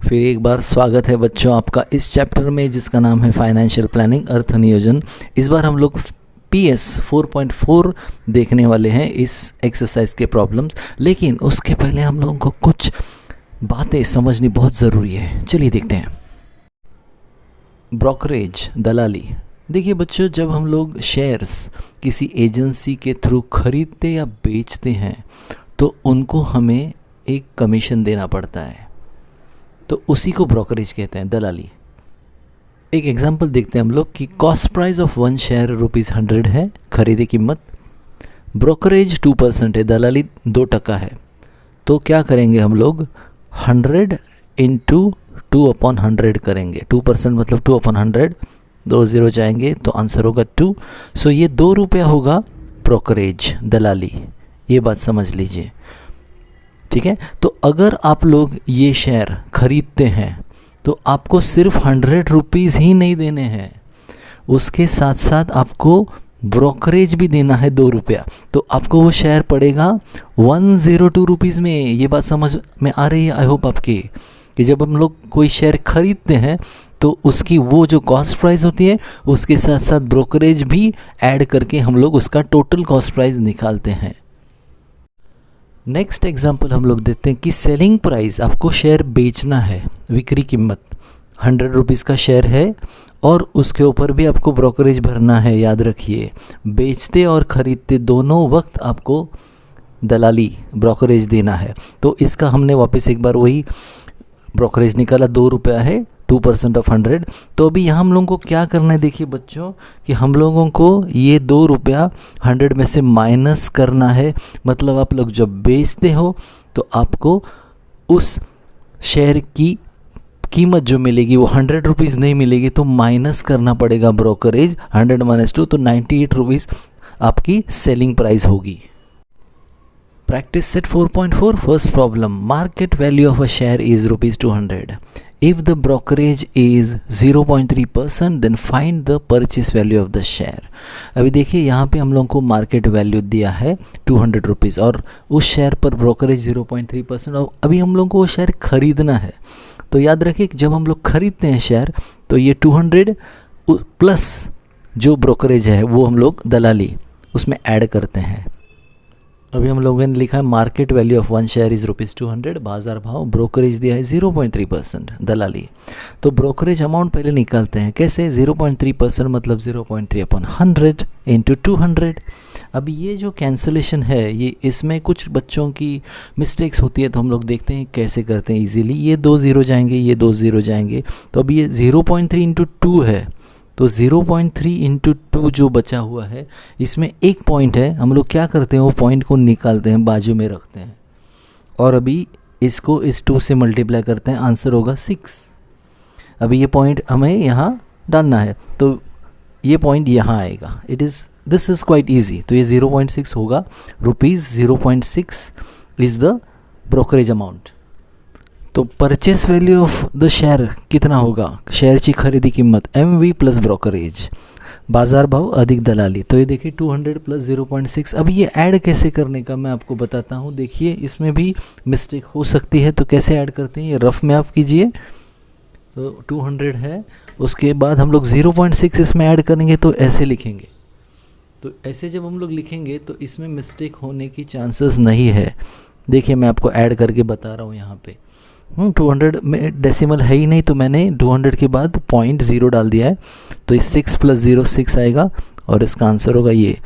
फिर एक बार स्वागत है बच्चों आपका इस चैप्टर में जिसका नाम है फाइनेंशियल प्लानिंग अर्थ नियोजन। इस बार हम लोग PS 4.4 देखने वाले हैं इस एक्सरसाइज के प्रॉब्लम्स, लेकिन उसके पहले हम लोगों को कुछ बातें समझनी बहुत ज़रूरी है। चलिए देखते हैं। ब्रोकरेज, दलाली। देखिए बच्चों, जब हम लोग शेयर्स किसी एजेंसी के थ्रू खरीदते या बेचते हैं तो उनको हमें एक कमीशन देना पड़ता है, तो उसी को ब्रोकरेज कहते हैं, दलाली। एक एग्जांपल देखते हैं हम लोग कि कॉस्ट प्राइस ऑफ 1 शेयर ₹100 है, खरीदे कीमत। ब्रोकरेज 2% है, दलाली 2% है। तो क्या करेंगे हम लोग 100 इंटू 2/100 करेंगे। 2% मतलब 2/100, 2 0 जाएंगे तो आंसर होगा 2। सो ये ₹2 होगा ब्रोकरेज, दलाली। ये बात समझ लीजिए, ठीक है। तो अगर आप लोग ये शेयर खरीदते हैं तो आपको सिर्फ ₹100 ही नहीं देने हैं, उसके साथ साथ आपको ब्रोकरेज भी देना है ₹2। तो आपको वो शेयर पड़ेगा ₹102 में। ये बात समझ में आ रही है आई होप आपकी, कि जब हम लोग कोई शेयर खरीदते हैं तो उसकी वो जो कॉस्ट प्राइस होती है उसके साथ साथ ब्रोकरेज भी ऐड करके हम लोग उसका टोटल कॉस्ट प्राइस निकालते हैं। नेक्स्ट एग्जाम्पल हम लोग देखते हैं कि सेलिंग प्राइस, आपको शेयर बेचना है, विक्री कीमत ₹100 का शेयर है और उसके ऊपर भी आपको ब्रोकरेज भरना है। याद रखिए, बेचते और ख़रीदते दोनों वक्त आपको दलाली ब्रोकरेज देना है। तो इसका हमने वापस एक बार वही ब्रोकरेज निकाला, ₹2 है, 2% ऑफ 100। तो अभी यहाँ हम लोगों को क्या करना है, देखिए बच्चों, कि हम लोगों को ये ₹2 100 में से माइनस करना है। मतलब आप लोग जब बेचते हो तो आपको उस शेयर की कीमत जो मिलेगी वो ₹100 नहीं मिलेगी, तो माइनस करना पड़ेगा ब्रोकरेज। 100 - 2 तो ₹98 आपकी सेलिंग प्राइस होगी। Practice set 4.4 first problem. Market value of a share is ₹200. If the brokerage is 0.3%, then find the purchase value of the share. अभी देखिए यहाँ पे हम लोगों को मार्केट वैल्यू दिया है ₹200 और उस शेयर पर ब्रोकरेज 0.3%, और अभी हम लोगों को वो शेयर खरीदना है। तो याद रखिए कि जब हम लोग खरीदते हैं शेयर तो ये 200 प्लस जो ब्रोकरेज है वो हम लोग दलाली उसमें ऐड करते हैं। अभी हम लोगों ने लिखा है market value of 1 share is ₹200, बाजार भाव, ब्रोकरेज दिया है 0.3%, दलाली। तो ब्रोकरेज अमाउंट पहले निकालते हैं। कैसे? 0.3% मतलब 0.3/100 इंटू 200। अब ये जो कैंसलेशन है, ये इसमें कुछ बच्चों की मिस्टेक्स होती है, तो हम लोग देखते हैं कैसे करते हैं इजीली। ये 2 0 जाएंगे, ये 2 0 जाएंगे, तो अब ये 0.3 इंटू 2 है, तो 0.3 इंटू 2 जो बचा हुआ है इसमें एक पॉइंट है। हम लोग क्या करते हैं, वो पॉइंट को निकालते हैं, बाजू में रखते हैं, और अभी इसको इस 2 से मल्टीप्लाई करते हैं, आंसर होगा 6। अभी ये पॉइंट हमें यहाँ डालना है, तो ये पॉइंट यहाँ आएगा। This is quite easy. तो ये 0.6 होगा, ₹0.6 इज़ द ब्रोकरेज अमाउंट। तो purchase value of the share कितना होगा? शेयरची खरेदी किंमत MV प्लस ब्रोकरेज, बाजार भाव अधिक दलाली। तो ये देखिए 200 प्लस 0.6। अब ये ऐड कैसे करने का मैं आपको बताता हूँ। देखिए इसमें भी मिस्टेक हो सकती है, तो कैसे ऐड करते हैं ये रफ में आप कीजिए। तो 200 है, उसके बाद हम लोग 0.6 इसमें ऐड करेंगे, तो ऐसे लिखेंगे। तो ऐसे जब हम लोग लिखेंगे तो इसमें मिस्टेक होने की चांसेस नहीं है। देखिए मैं आपको ऐड करके बता रहा हूँ यहाँ पे। 200 में डेसिमल है ही नहीं, तो मैंने 200 के बाद 0.0 डाल दिया है, तो ये 6 + 0 6 आएगा और इसका आंसर होगा ये।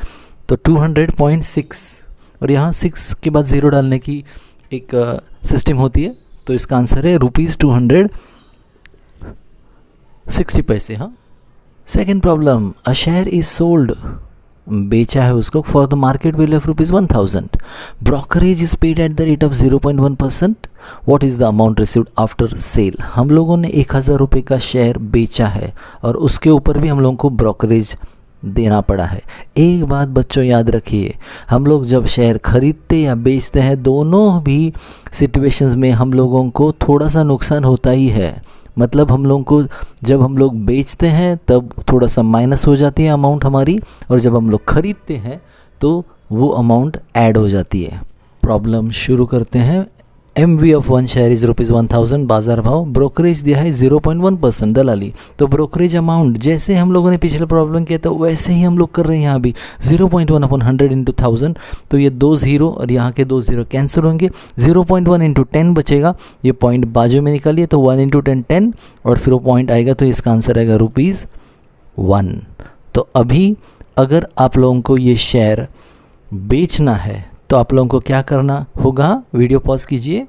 तो 200.6, और यहाँ 6 के बाद 0 डालने की एक सिस्टम होती है, तो इसका आंसर है ₹260। हाँ। Second problem, a share is sold, बेचा है उसको, for the market value of ₹1000। Brokerage is paid at the rate of 0.1%। What is the amount received after sale. हम लोगों ने ₹1000 का शेयर बेचा है और उसके ऊपर भी हम लोगों को ब्रोकरेज देना पड़ा है। एक बात बच्चों याद रखिए, हम लोग जब शेयर खरीदते या बेचते हैं, दोनों भी सिचुएशंस में हम लोगों को थोड़ा सा नुकसान होता ही है। मतलब हम लोगों को जब हम लोग बेचते हैं तब थोड़ा सा माइनस हो जाती है अमाउंट हमारी, और जब हम लोग खरीदते हैं तो वो अमाउंट ऐड हो जाती है। प्रॉब्लम शुरू करते हैं। MV of one share is ₹1000 बाजार भाव, ब्रोकरेज दिया है 0.1% दलाली। तो ब्रोकरेज अमाउंट जैसे हम लोगों ने पिछले प्रॉब्लम किया था वैसे ही हम लोग कर रहे हैं यहाँ भी 0.1 अपॉन 100 इंटू 1000। तो ये 2 0 और यहाँ के 2 0 कैंसिल होंगे, 0.1 इंटू 10 बचेगा, ये पॉइंट बाजू में निकालिए तो 1 इंटू 10 10 और फिर वो पॉइंट आएगा तो इसका आंसर आएगा ₹1। तो अभी अगर आप लोगों को ये शेयर बेचना है तो आप लोगों को क्या करना होगा, वीडियो पॉज कीजिए।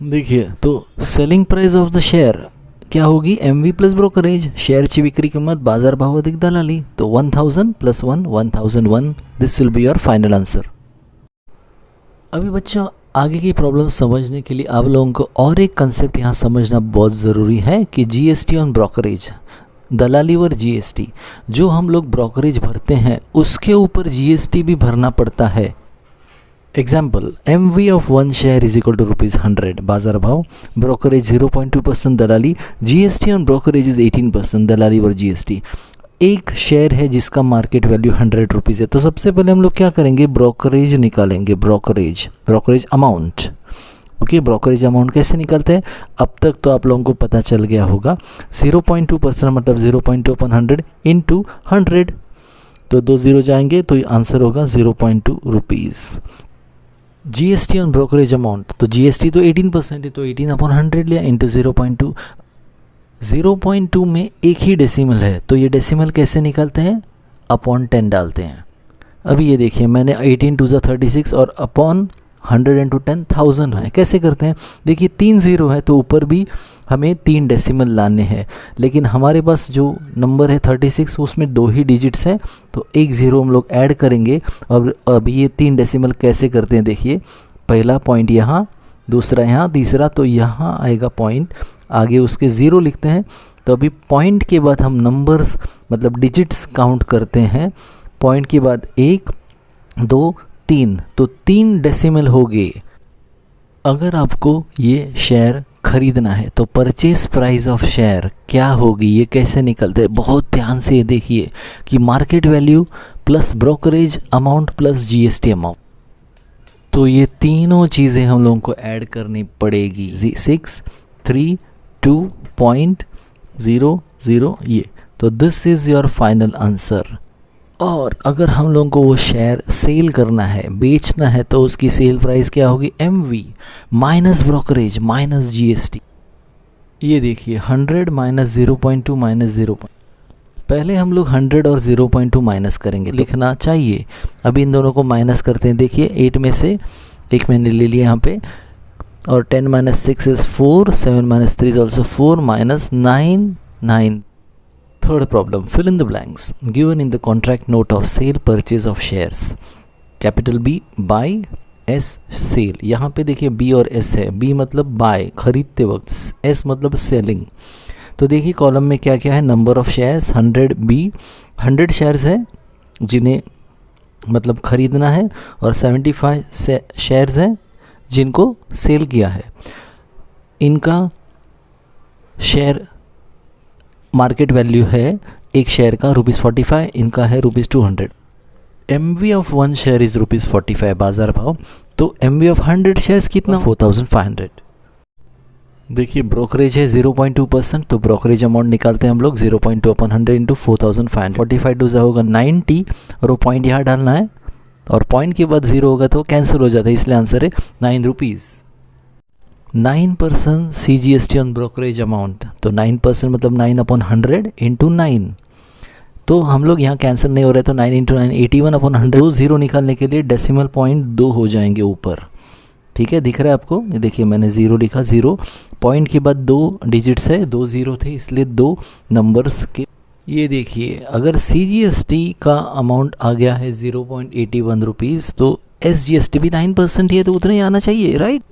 देखिए तो selling price of the share क्या होगी, MV प्लस ब्रोकरेज, शेयरची विक्री किंमत बाजार भाव अधिक दलाली, तो 1000 plus 1 1001, this will be your final answer. अभी बच्चों आगे की प्रॉब्लम समझने के लिए आप लोगों को और एक कंसेप्ट यहाँ समझना बहुत ज़रूरी है कि GST ऑन ब्रोकरेज, दलाली और GST, जो हम लोग ब्रोकरेज भरते हैं उसके ऊपर GST भी भरना पड़ता है। Example, MV of one share is equal to ₹100 बाजार भाव, ब्रोकरेज 0.2% दलाली, GST ऑन ब्रोकरेज इज 18% दलाली और GST। एक शेयर है जिसका मार्केट वैल्यू ₹100 है, तो सबसे पहले हम लोग क्या करेंगे, ब्रोकरेज निकालेंगे, brokerage amount. Okay, brokerage amount कैसे निकलते हैं, अब तक तो आप लोगों को पता चल गया होगा। 0.2% मतलब 0.2 अपॉन 100 इंटू 100, तो 2 0 जाएंगे तो ये आंसर होगा ₹0.2। GST ऑन ब्रोकरेज अमाउंट, तो GST तो 18% है तो 18 अपॉन 100 लिया इंटू 0.2। 0.2 में एक ही डेसिमल है तो ये डेसिमल कैसे निकालते हैं, अपॉन 10 डालते हैं। अभी ये देखिए मैंने 18 2 36 और अपॉन 100 इंटू 10 1000 है, कैसे करते हैं, देखिए 3 0 है तो ऊपर भी हमें 3 डेसिमल लाने हैं, लेकिन हमारे पास जो नंबर है 36 उसमें 2 ही डिजिट्स हैं तो 1 0 हम लोग ऐड करेंगे। और अभी ये 3 डेसिमल कैसे करते हैं, देखिए पहला पॉइंट यहाँ, दूसरा यहाँ, तीसरा, तो यहाँ आएगा पॉइंट, आगे उसके 0 लिखते हैं। तो अभी पॉइंट के बाद हम नंबर्स मतलब डिजिट्स काउंट करते हैं, पॉइंट के बाद 1 2 3, तो 3 डेसिमल हो गए। अगर आपको ये शेयर खरीदना है तो परचेस प्राइस ऑफ शेयर क्या होगी, ये कैसे निकलते हैं, बहुत ध्यान से देखिए कि market value plus brokerage amount plus GST amount, तो ये तीनों चीज़ें हम लोगों को ऐड करनी पड़ेगी। 632.00 ये, तो this is your final answer. और अगर हम लोगों को वो शेयर सेल करना है, बेचना है, तो उसकी सेल प्राइस क्या होगी, MV minus brokerage minus GST। ये देखिए 100 माइनस 0.2 माइनस 0, पहले हम लोग 100 और 0.2 माइनस करेंगे, लिखना चाहिए। अभी इन दोनों को माइनस करते हैं, देखिए 8 में से एक मैंने ले लिया यहाँ पे, और 10 minus 6 is 4, 7 minus 3 is also 4, minus 9। Third problem, fill in the blanks given in the contract note of sale purchase of shares. Capital B buy, S sale। यहाँ पे देखिए B और S है, B मतलब buy खरीदते वक्त, S मतलब selling। तो देखिए कॉलम में क्या क्या है, number of shares 100 B, 100 shares है जिन्हें मतलब खरीदना है, और 75 शेयर्स हैं जिनको सेल किया है। इनका शेयर मार्केट वैल्यू है एक शेयर का ₹45, इनका है ₹200। MV of one share is ₹45 बाजार भाव, तो MV ऑफ 100 शेयर्स कितना, 4500। देखिए ब्रोकरेज है 0.2%, तो ब्रोकरेज अमाउंट निकालते हैं हम लोग 0.2 अपॉन 100 इंटू 4500, 45 2 होगा 90, और वो पॉइंट यहाँ डालना है, और पॉइंट के बाद 0 होगा तो कैंसिल हो जाता है, इसलिए आंसर है ₹9। 9% CGST ऑन ब्रोकरेज अमाउंट, तो 9% मतलब 9 अपॉन 100 इंटू 9, तो हम लोग यहाँ कैंसिल नहीं हो रहे, तो 9 इंटू 9 81 अपॉन 100। 0 निकालने के लिए डेसिमल पॉइंट 2 हो जाएंगे ऊपर, ठीक है, दिख रहा है आपको, ये देखिए मैंने 0 लिखा, 0 पॉइंट के बाद 2 डिजिट्स है, 2 0 थे इसलिए 2 नंबर्स के। ये देखिए अगर CGST का अमाउंट आ गया है ₹0.81, तो SGST भी 9% ही है, तो उतना ही आना चाहिए, राइट।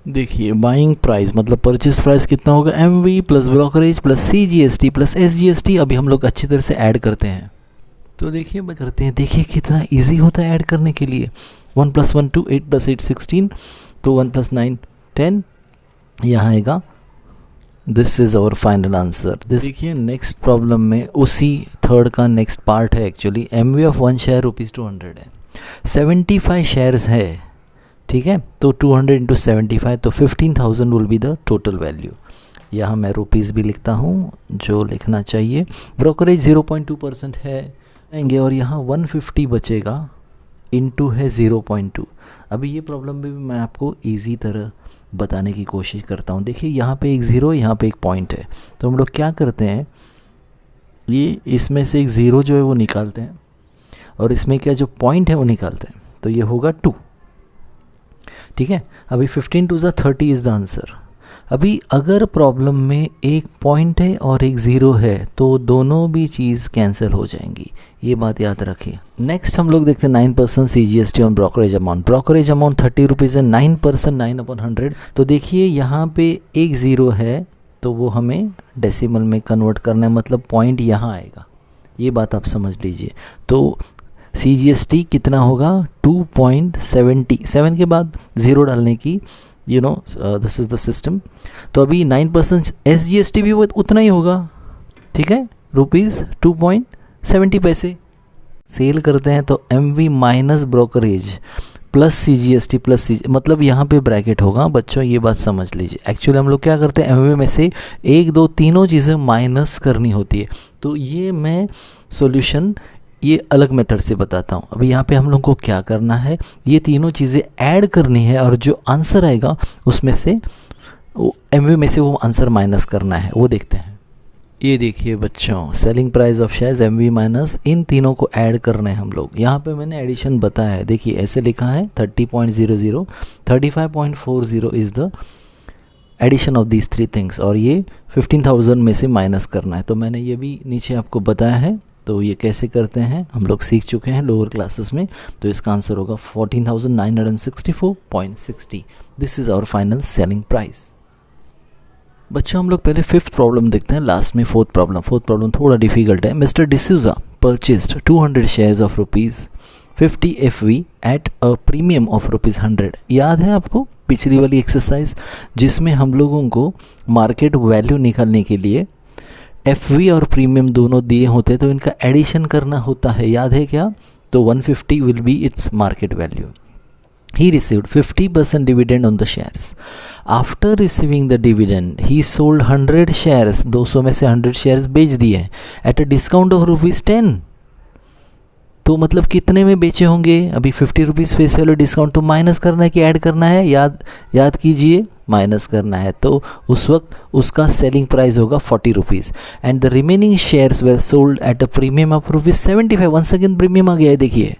देखिए बाइंग प्राइस मतलब परचेस प्राइस कितना होगा, MV plus brokerage plus CGST plus SGST। अभी हम लोग अच्छी तरह से ऐड करते हैं, तो देखिए करते हैं, देखिए कितना इजी होता है ऐड करने के लिए। 1 + 1 2, 8 + 8 16, तो 1 + 9 10 यहाँ आएगा। This is our final answer. देखिए नेक्स्ट प्रॉब्लम में उसी थर्ड का नेक्स्ट पार्ट है actually. MV of one share ₹200 है, 75 शेयर्स है, ठीक है। तो 200 इंटू 75 तो 15,000 will be the total value. यहाँ मैं रुपीज़ भी लिखता हूँ जो लिखना चाहिए। ब्रोकरेज 0.2% है आएंगे और यहाँ 150 बचेगा, इनटू है 0.2। अभी ये प्रॉब्लम में भी मैं आपको इजी तरह बताने की कोशिश करता हूँ। देखिए यहाँ पे एक ज़ीरो, यहाँ पे एक पॉइंट है, तो हम लोग क्या करते हैं, ये इसमें से एक ज़ीरो जो है वो निकालते हैं और इसमें क्या जो पॉइंट है वो निकालते हैं, तो ये होगा 2, ठीक है। अभी 15 2 30 इज़ द आंसर। अभी अगर प्रॉब्लम में एक पॉइंट है और एक ज़ीरो है तो दोनों भी चीज़ कैंसिल हो जाएंगी, ये बात याद रखिए। नेक्स्ट हम लोग देखते हैं 9% CGST on brokerage amount. Brokerage amount 30 rupees है, 9% 9/100। तो देखिए यहाँ पे एक ज़ीरो है तो वो हमें डेसिमल में कन्वर्ट करना है, मतलब पॉइंट यहाँ आएगा, ये बात आप समझ लीजिए। तो CGST कितना होगा 2.70, 7 के बाद ज़ीरो डालने की, you know this is the system. तो अभी 9% SGST भी वो उतना ही होगा, ठीक है, रुपीज़ 2.70 पैसे। सेल करते हैं तो MV minus brokerage plus CGST plus मतलब यहाँ पे ब्रैकेट होगा बच्चों, ये बात समझ लीजिए। एक्चुअली हम लोग क्या करते हैं, MV में से 1 2 तीनों चीज़ें माइनस करनी होती है। तो ये मैं सॉल्यूशन ये अलग मेथड से बताता हूँ। अभी यहाँ पे हम लोग को क्या करना है, ये तीनों चीज़ें ऐड करनी है और जो आंसर आएगा उसमें से वो MV में से वो आंसर माइनस करना है, वो देखते हैं। ये देखिए बच्चों, selling price of shares MV minus इन तीनों को ऐड करना है हम लोग। यहाँ पे मैंने एडिशन बताया है, देखिए ऐसे लिखा है 30.00, 35.40 is the addition of these 3 things, और ये 15,000 में से माइनस करना है। तो मैंने ये भी नीचे आपको बताया है, तो ये कैसे करते हैं हम लोग सीख चुके हैं लोअर क्लासेस में। तो इसका आंसर होगा 14,964.60। This is our final selling price. बच्चों हम लोग पहले 5th प्रॉब्लम देखते हैं, लास्ट में 4th प्रॉब्लम। 4th प्रॉब्लम थोड़ा डिफिकल्ट है। Mister D'Souza purchased 200 shares of ₹50 FV eight a premium of ₹100। याद है आपको पिछली वाली एक्सरसाइज जिसमें हम लोगों को मार्केट वैल्यू निकालने के लिए FV और प्रीमियम दोनों दिए होते तो इनका एडिशन करना होता है, याद है क्या? तो 150 will be its market value. He received 50% dividend on the shares. After receiving the dividend, he sold 100 shares. 200 में से 100 shares बेच दिए at a discount of ₹10। तो मतलब कितने में बेचे होंगे? अभी 50 रुपीज़ फेस वैल्यू डिस्काउंट, तो माइनस करना है कि ऐड करना है? याद कीजिए, माइनस करना है। तो उस वक्त उसका सेलिंग प्राइस होगा 40 rupees and the remaining shares were sold at a premium of ₹75। Once again premium आ गया है, देखिए।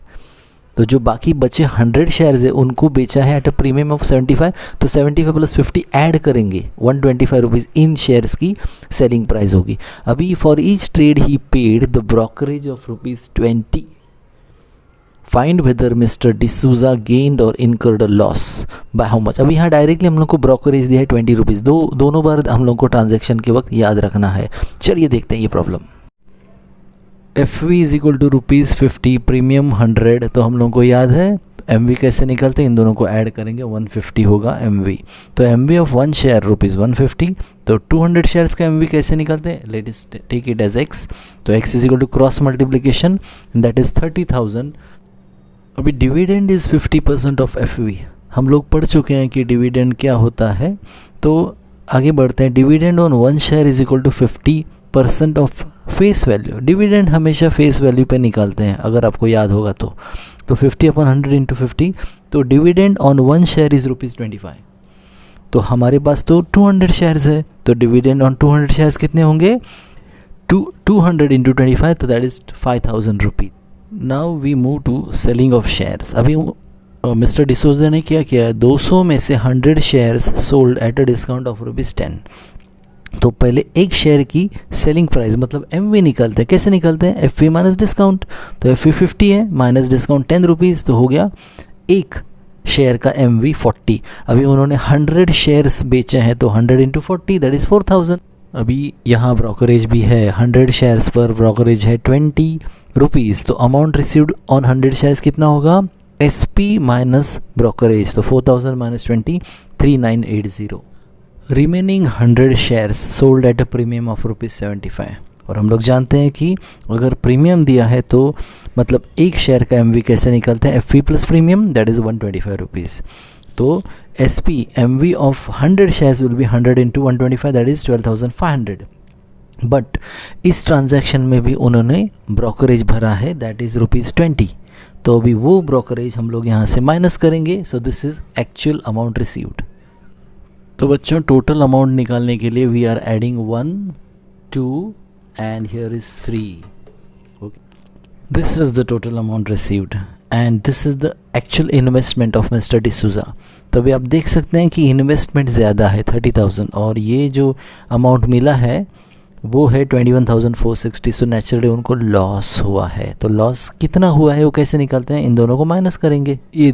तो जो बाकी बचे 100 शेयर्स है उनको बेचा है एट अ प्रीमियम ऑफ 75। तो 75 प्लस 50 ऐड करेंगे, 125 रुपीज़ इन शेयर्स की सेलिंग प्राइस होगी। अभी for each trade he paid the brokerage of ₹20। Find whether mister D'Souza gained or incurred a loss by how much. अभी यहाँ डायरेक्टली हम लोग को ब्रोकरेज दिया है 20 रुपीज़। दोनों बार हम लोग को ट्रांजेक्शन के वक्त याद रखना है। चलिए देखते हैं ये problem. FV is equal to ₹50, premium 100। तो हम लोगों को याद है MV कैसे निकलते हैं, इन दोनों को ऐड करेंगे 150 होगा MV। तो MV ऑफ 1 शेयर ₹150। तो 200 शेयर्स का MV कैसे निकलते हैं, let us take it as X। तो X is equal to cross multiplication, that is 30,000। अभी डिविडेंड इज़ 50% ऑफ FV। हम लोग पढ़ चुके हैं कि डिविडेंड क्या होता है, तो आगे बढ़ते हैं। Dividend on 1 share is equal to 50% of face value. Dividend हमेशा फेस वैल्यू पे निकालते हैं, अगर आपको याद होगा तो 50/100 इंटू 50। तो डिविडेंड ऑन 1 शेयर इज़ ₹25। तो हमारे पास तो 200 शेयर्स है, तो डिविडेंड ऑन 200 शेयर्स कितने होंगे, 200 इंटू 25, तो that is 5,000 rupees. Now we move to selling of shares. अभी मिस्टर डिसूजा ने क्या किया है, 200 में से 100 shares sold at a discount of ₹10। तो पहले एक शेयर की सेलिंग प्राइस मतलब MV निकलते हैं। कैसे निकलते हैं, FV माइनस डिस्काउंट। तो FV 50 है, माइनस डिस्काउंट 10 रुपीज़, तो हो गया एक शेयर का MV 40। अभी उन्होंने 100 शेयर्स बेचे हैं, तो 100 इंटू 40 दैट इज़ 4,000। अभी यहाँ ब्रोकरेज भी है, 100 शेयर्स पर ब्रोकरेज है 20 रुपीज़। तो अमाउंट रिसीव्ड ऑन 100 शेयर्स कितना होगा, SP माइनस ब्रोकरेज। तो 4,000 minus 20, 3980। Remaining 100 shares sold at a premium of ₹75। और हम लोग जानते हैं कि अगर प्रीमियम दिया है तो मतलब एक शेयर का MV कैसे निकलते हैं, FV plus premium, that is 125 rupees. तो SP MV of 100 shares will be 100 into 125, that is 12,500। But इस ट्रांजैक्शन में भी उन्होंने ब्रोकरेज भरा है, दैट इज़ ₹20। तो अभी वो ब्रोकरेज हम लोग यहाँ से माइनस करेंगे। So this is actual amount received. तो बच्चों टोटल अमाउंट निकालने के लिए we are adding 1 2 and here is 3। Okay, this is the total amount received and this is the actual investment of mister D'Souza. तो अभी आप देख सकते हैं कि इन्वेस्टमेंट ज़्यादा है 30,000 और ये जो अमाउंट मिला है वो है 21,460। सो नेचुरली उनको लॉस हुआ है। तो लॉस कितना हुआ है वो कैसे निकालते हैं, इन दोनों को माइनस करेंगे। ये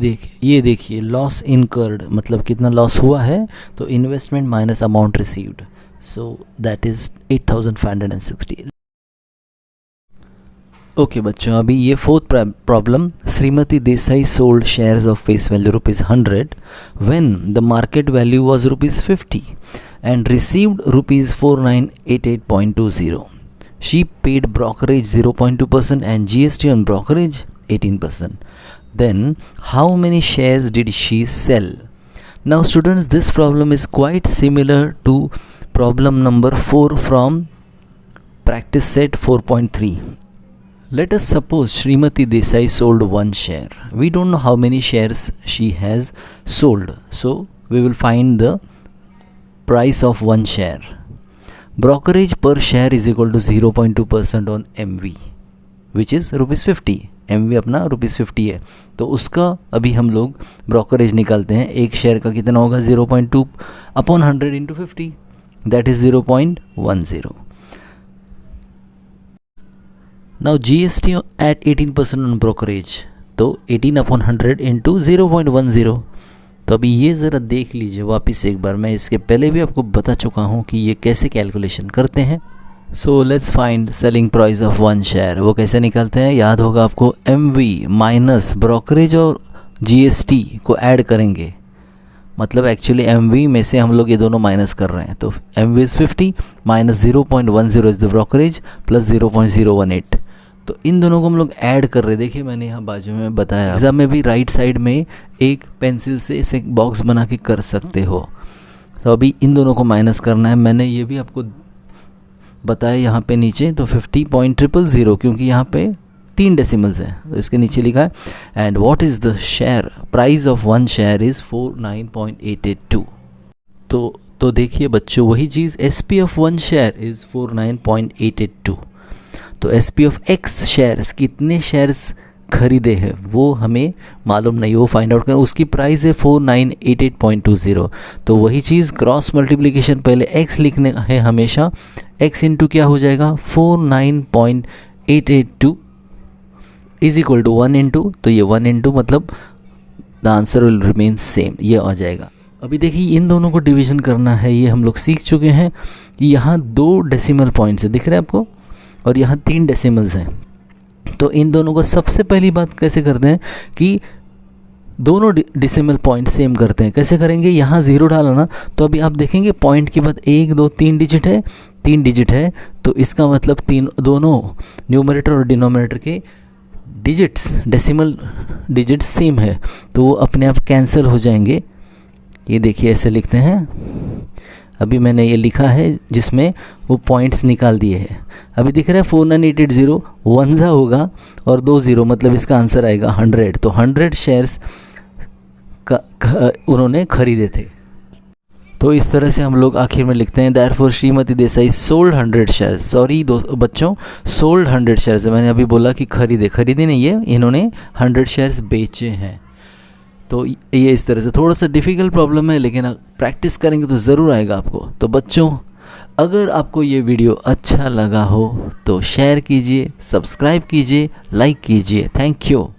देखिए लॉस इनकर्ड मतलब कितना लॉस हुआ है, तो investment minus amount received, so that is 8,560। Okay बच्चों, अभी ये fourth problem, Shrimati Desai sold shares of face value ₹100 when the market value was ₹50 and received ₹4988.20. She paid brokerage 0.2% and GST on brokerage 18%. Then how many shares did she sell? Now students, this problem is quite similar to problem number 4 from practice set 4.3. Let us suppose Srimati Desai sold 1 share. We don't know how many shares she has sold. So we will find the price of 1 share. Brokerage per share is equal to 0.2% on MV which is ₹50। MV अपना ₹50 है, तो उसका अभी हम लोग brokerage निकालते हैं। एक शेयर का कितना होगा, 0.2 upon 100 into 50, that is 0.10। Now GST at 18% on brokerage, तो 18 अपॉन 100 इंटू 0.10। तो अभी ये ज़रा देख लीजिए वापस एक बार, मैं इसके पहले भी आपको बता चुका हूँ कि ये कैसे कैलकुलेशन करते हैं। So let's find selling price of 1 share. वो कैसे निकालते हैं, याद होगा आपको, MV माइनस ब्रोकरेज और GST को ऐड करेंगे। मतलब एक्चुअली MV में से हम लोग ये दोनों माइनस कर रहे हैं। तो MV is 50 minus 0.10 is the brokerage plus 0.018। तो इन दोनों को हम लोग ऐड कर रहे। देखिए मैंने यहाँ बाजू में बताया, एग्जाम में भी राइट साइड में एक पेंसिल से इसे बॉक्स बना के कर सकते हो। तो अभी इन दोनों को माइनस करना है। मैंने ये भी आपको बताया यहाँ पे नीचे, तो 50.000 क्योंकि यहाँ पे 3 डेसिमल्स हैं, तो इसके नीचे लिखा है। And what is the share price of 1 share is 49.882। तो देखिए बच्चों वही चीज़, SP ऑफ 1 शेयर इज़ 49.882। तो SP ऑफ X शेयर्स, कितने शेयर्स खरीदे हैं वो हमें मालूम नहीं, वो फाइंड आउट करें। उसकी प्राइस है 4988.20। तो वही चीज़ क्रॉस मल्टीप्लिकेशन, पहले X लिखने है हमेशा, X इंटू क्या हो जाएगा 49.882 इज इक्वल टू 1 इंटू, तो ये 1 इंटू मतलब the answer will remain same, ये आ जाएगा। अभी देखिए इन दोनों को डिवीजन करना है, ये हम लोग सीख चुके हैं। यहाँ 2 डेसिमल पॉइंट्स है, दिख रहे हैं आपको, और यहाँ 3 डेसिमल्स हैं। तो इन दोनों को सबसे पहली बात कैसे करते हैं कि दोनों डेसिमल पॉइंट सेम करते हैं। कैसे करेंगे, यहाँ 0 डाला ना, तो अभी आप देखेंगे पॉइंट के बाद 1 2 3 डिजिट है, 3 डिजिट है, तो इसका मतलब दोनों न्यूमरेटर और डिनोमिनेटर के डिजिट्स, डेसिमल डिजिट्स सेम है, तो वो अपने आप कैंसिल हो जाएंगे। ये देखिए ऐसे लिखते हैं। अभी मैंने ये लिखा है जिसमें वो पॉइंट्स निकाल दिए हैं। अभी दिख रहा है 49880 1 ज़ा होगा और 2 0, मतलब इसका आंसर आएगा 100। तो 100 शेयर्स उन्होंने खरीदे थे। तो इस तरह से हम लोग आखिर में लिखते हैं therefore Shrimati Desai sold 100 shares. Sorry बच्चों, सोल्ड 100 शेयर्स, मैंने अभी बोला कि खरीदे नहीं है, इन्होंने 100 शेयर्स बेचे हैं। तो ये इस तरह से थोड़ा सा डिफ़िकल्ट प्रॉब्लम है, लेकिन प्रैक्टिस करेंगे तो ज़रूर आएगा आपको। तो बच्चों अगर आपको ये वीडियो अच्छा लगा हो तो शेयर कीजिए, सब्सक्राइब कीजिए, लाइक कीजिए। Thank you.